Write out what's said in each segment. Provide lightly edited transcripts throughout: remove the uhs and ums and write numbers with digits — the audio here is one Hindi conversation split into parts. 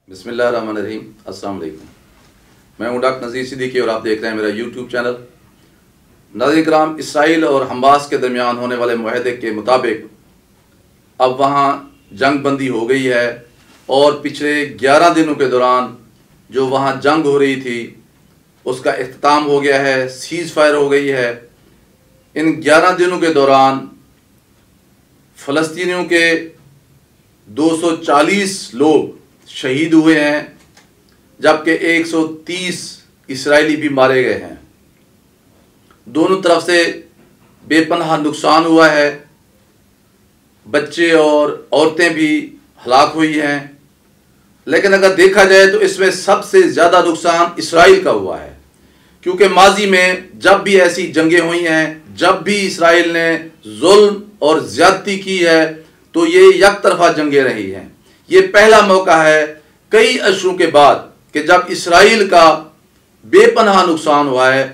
बिस्मिल्लाहिर्रहमानिर्रहीम। अस्सलाम वालेकुम। मैं हूँ डॉक्टर नज़ीर सिद्दीकी और आप देख रहे हैं मेरा यूट्यूब चैनल। नाज़रीन किराम, इसराइल और हमास के दरमियान होने वाले मुआहदे के मुताबिक अब वहाँ जंग बंदी हो गई है और पिछले 11 दिनों के दौरान जो वहाँ जंग हो रही थी उसका इख्तिताम हो गया है, सीज़ फायर हो गई है। इन 11 दिनों के दौरान फ़लस्तीनियों के 240 लोग शहीद हुए हैं, जबकि 130 इसराइली भी मारे गए हैं। दोनों तरफ से बेपनाह नुकसान हुआ है, बच्चे और औरतें भी हलाक हुई हैं। लेकिन अगर देखा जाए तो इसमें सबसे ज़्यादा नुकसान इसराइल का हुआ है, क्योंकि माजी में जब भी ऐसी जंगें हुई हैं, जब भी इसराइल ने जुल्म और ज़्यादती की है तो ये एक तरफा जंगें रही हैं। ये पहला मौका है कई अशरों के बाद कि जब इसराइल का बेपनाह नुकसान हुआ है।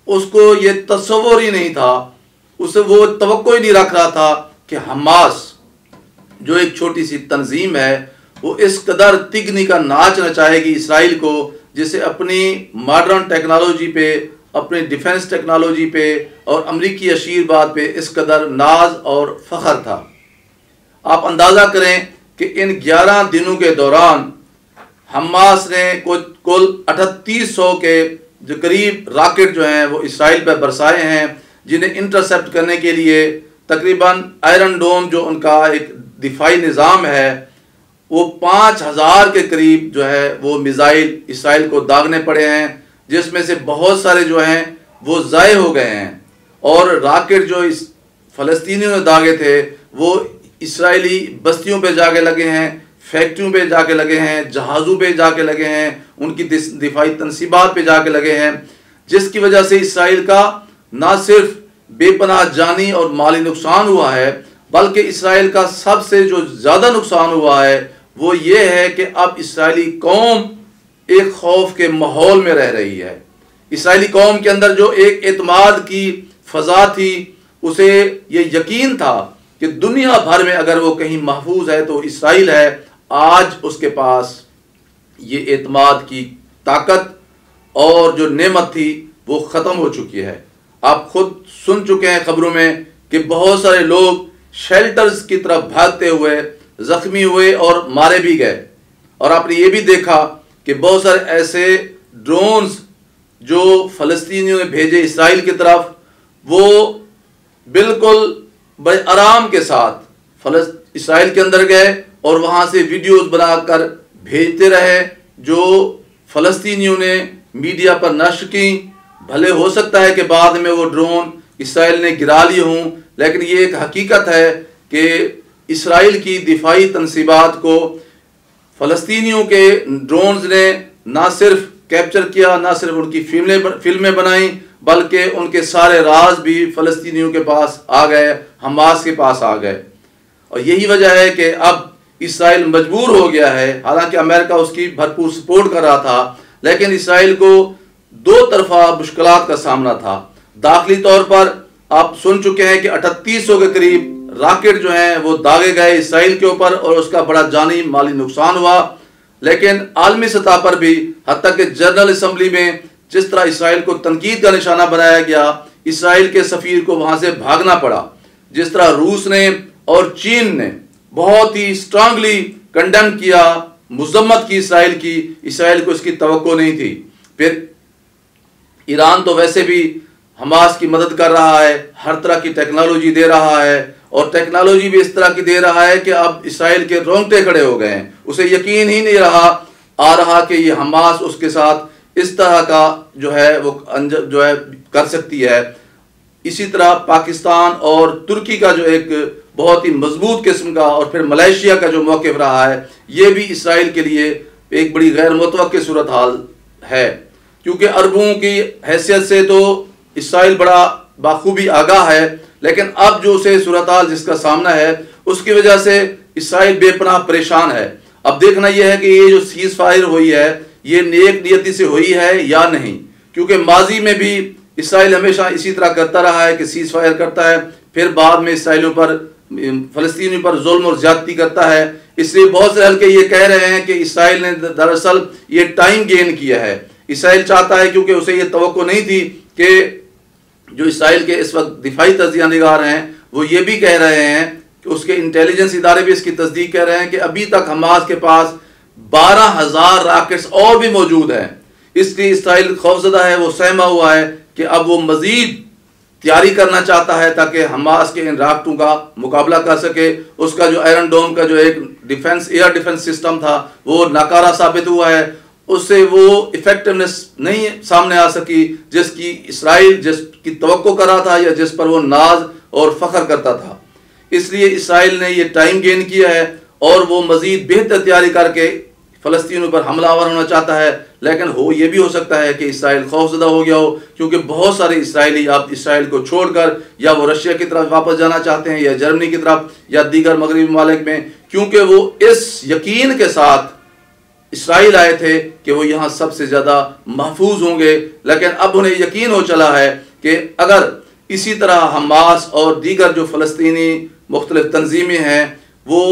उसको ये तस्वुर ही नहीं था, उसे वो तवक्को ही नहीं रख रहा था कि हमास जो एक छोटी सी तंजीम है वो इस कदर तिगनी का नाच नचाएगी इसराइल को, जिसे अपनी मॉडर्न टेक्नोलॉजी पे, अपनी डिफेंस टेक्नोलॉजी पे और अमरीकी आशीर्वाद पे इस कदर नाज और फ़ख्र था। आप अंदाज़ा करें कि इन 11 दिनों के दौरान हमास ने कुल 3800 के जो करीब रॉकेट जो हैं वो इसराइल पर बरसाए हैं, जिन्हें इंटरसेप्ट करने के लिए तकरीबन आयरन डोम जो उनका एक दिफाई निज़ाम है वो 5000 के करीब जो है वो मिज़ाइल इसराइल को दागने पड़े हैं, जिसमें से बहुत सारे जो हैं वो ज़ाये हो गए हैं। और रॉकेट जो इस फ़लस्तीनियों ने दागे थे वो इसराइली बस्तियों पे जाके लगे हैं, फैक्ट्रियों पे जाके लगे हैं, जहाज़ों पे जाके लगे हैं, उनकी दिफाई तनसीबात पे जाके लगे हैं, जिसकी वजह से इसराइल का ना सिर्फ बेपनाह जानी और माली नुकसान हुआ है, बल्कि इसराइल का सबसे जो ज़्यादा नुकसान हुआ है वो ये है कि अब इसराइली कौम एक खौफ के माहौल में रह रही है। इसराइली कौम के अंदर जो एक एतमाद की फ़ज़ा थी, उसे ये यकीन था कि दुनिया भर में अगर वो कहीं महफूज है तो इसराइल है। आज उसके पास ये एतमाद की ताकत और जो नेमत थी वो ख़त्म हो चुकी है। आप खुद सुन चुके हैं खबरों में कि बहुत सारे लोग शेल्टर्स की तरफ भागते हुए ज़ख्मी हुए और मारे भी गए। और आपने ये भी देखा कि बहुत सारे ऐसे ड्रोन्स जो फ़लस्तीनियों ने भेजे इसराइल की तरफ, वो बिल्कुल बड़े आराम के साथ इसराइल के अंदर गए और वहाँ से वीडियोस बनाकर भेजते रहे, जो फ़लस्तीनियों ने मीडिया पर नश्र की। भले हो सकता है कि बाद में वो ड्रोन इसराइल ने गिरा लिए हों, लेकिन ये एक हकीकत है कि इसराइल की दिफाई तनसीबात को फ़लस्तीनियों के ड्रोन्स ने ना सिर्फ कैप्चर किया, ना सिर्फ उनकी फिल्में बनाई, बल्कि उनके सारे राज भी फ़लस्तीनियों के पास आ गए, हमास के पास आ गए। और यही वजह है कि अब इसराइल मजबूर हो गया है। हालांकि अमेरिका उसकी भरपूर सपोर्ट कर रहा था, लेकिन इसराइल को दो तरफा मुश्किलात का सामना था। दाखिली तौर पर आप सुन चुके हैं कि 3800 के करीब रॉकेट जो हैं वो दागे गए इसराइल के ऊपर और उसका बड़ा जानी माली नुकसान हुआ। लेकिन आलमी सतह पर भी, हत्ता कि जनरल असम्बली में जिस तरह इसराइल को तनकीद का निशाना बनाया गया, इसराइल के सफ़ीर को वहाँ से भागना पड़ा। जिस तरह रूस ने और चीन ने बहुत ही स्ट्रांगली कंडेम किया, मुज़म्मत की इसराइल को इसकी तवक्को नहीं थी। फिर ईरान तो वैसे भी हमास की मदद कर रहा है, हर तरह की टेक्नोलॉजी दे रहा है, और टेक्नोलॉजी भी इस तरह की दे रहा है कि अब इसराइल के रोंगटे खड़े हो गए हैं। उसे यकीन ही नहीं आ रहा कि ये हमास उसके साथ इस तरह का जो है वो जो है कर सकती है। इसी तरह पाकिस्तान और तुर्की का जो एक बहुत ही मजबूत किस्म का, और फिर मलेशिया का जो मौक़िफ़ रहा है, ये भी इसराइल के लिए एक बड़ी गैर मुतवक्किल सूरत हाल है। क्योंकि अरबों की हैसियत से तो इसराइल बड़ा बाखूबी आगाह है, लेकिन अब जो उसे सूरत हाल जिसका सामना है उसकी वजह से इसराइल बेपनाह परेशान है। अब देखना यह है कि ये जो सीज़ फायर हुई है ये नेक नियति से हुई है या नहीं, क्योंकि माजी में भी इसराइल हमेशा इसी तरह करता रहा है कि सीज़ फायर करता है, फिर बाद में इसराइलियों पर फ़लस्तीनियों पर जुल्म और ज़्यादती करता है। इसलिए बहुत से हल्के ये कह रहे हैं कि इसराइल ने दरअसल ये टाइम गेन किया है। इसराइल चाहता है, क्योंकि उसे ये तवक्को नहीं थी कि जो इसराइल के इस वक्त दिफाई तज्जिया निगार हैं वो ये भी कह रहे हैं कि उसके इंटेलिजेंस इदारे भी इसकी तस्दीक कह रहे हैं कि अभी तक हमास के पास 12,000 रॉकेट्स और भी मौजूद हैं। इसलिए इसराइल खौफजदा है, वो सहमा हुआ है कि अब वो मजीद तैयारी करना चाहता है ताकि हमास के इन रॉकेटों का मुकाबला कर सके। उसका जो आयरन डोम का जो एक डिफेंस एयर डिफेंस सिस्टम था वो नाकारा साबित हुआ है, उससे वो इफेक्टिवनेस नहीं सामने आ सकी जिसकी इसराइल जिसकी तवक्को कर रहा था या जिस पर वो नाज और फख्र करता था। इसलिए इसराइल ने ये टाइम गेन किया है और वो मजीद बेहतर तैयारी करके फ़लस्तीन पर हमलावर होना चाहता है। लेकिन हो ये भी हो सकता है कि इसराइल खौफजदा हो गया हो, क्योंकि बहुत सारे इसराइली अब इसराइल को छोड़कर या वो रशिया की तरफ वापस जाना चाहते हैं या जर्मनी की तरफ या दीगर मगरबी ममालिक में, क्योंकि वो इस यकीन के साथ इसराइल आए थे कि वो यहाँ सबसे ज़्यादा महफूज होंगे। लेकिन अब उन्हें यकीन हो चला है कि अगर इसी तरह हमास और दीगर जो फ़लस्तीनी मुख्तलिफ तंजीमें हैं वो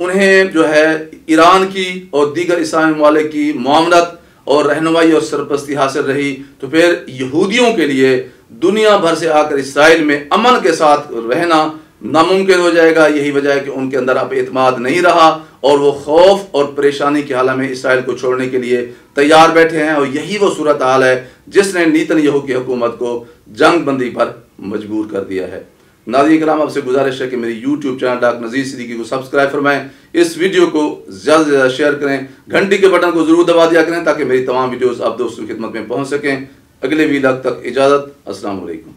उन्हें जो है ईरान की और दीगर इस्लामी ममालिक की मुआवनत और रहनुमाई और सरपरस्ती हासिल रही, तो फिर यहूदियों के लिए दुनिया भर से आकर इसराइल में अमन के साथ रहना नामुमकिन हो जाएगा। यही वजह है कि उनके अंदर अब एतमाद नहीं रहा और वो खौफ और परेशानी की हालत में इसराइल को छोड़ने के लिए तैयार बैठे हैं। और यही वो सूरत हाल है जिसने नेतन्याहू की हुकूमत को जंग बंदी पर मजबूर कर दिया है। नाज़रीन किराम, आपसे गुजारिश है कि मेरी यूट्यूब चैनल डॉक्टर नज़ीर सिद्दीकी को सब्सक्राइब फरमाएं, इस वीडियो को ज़्यादा से ज़्यादा शेयर करें, घंटी के बटन को ज़रूर दबा दिया करें ताकि मेरी तमाम वीडियोज़ आप दोस्तों की खिदमत में पहुँच सकें। अगले वीलॉग तक इजाज़त। अस्सलाम वालेकुम।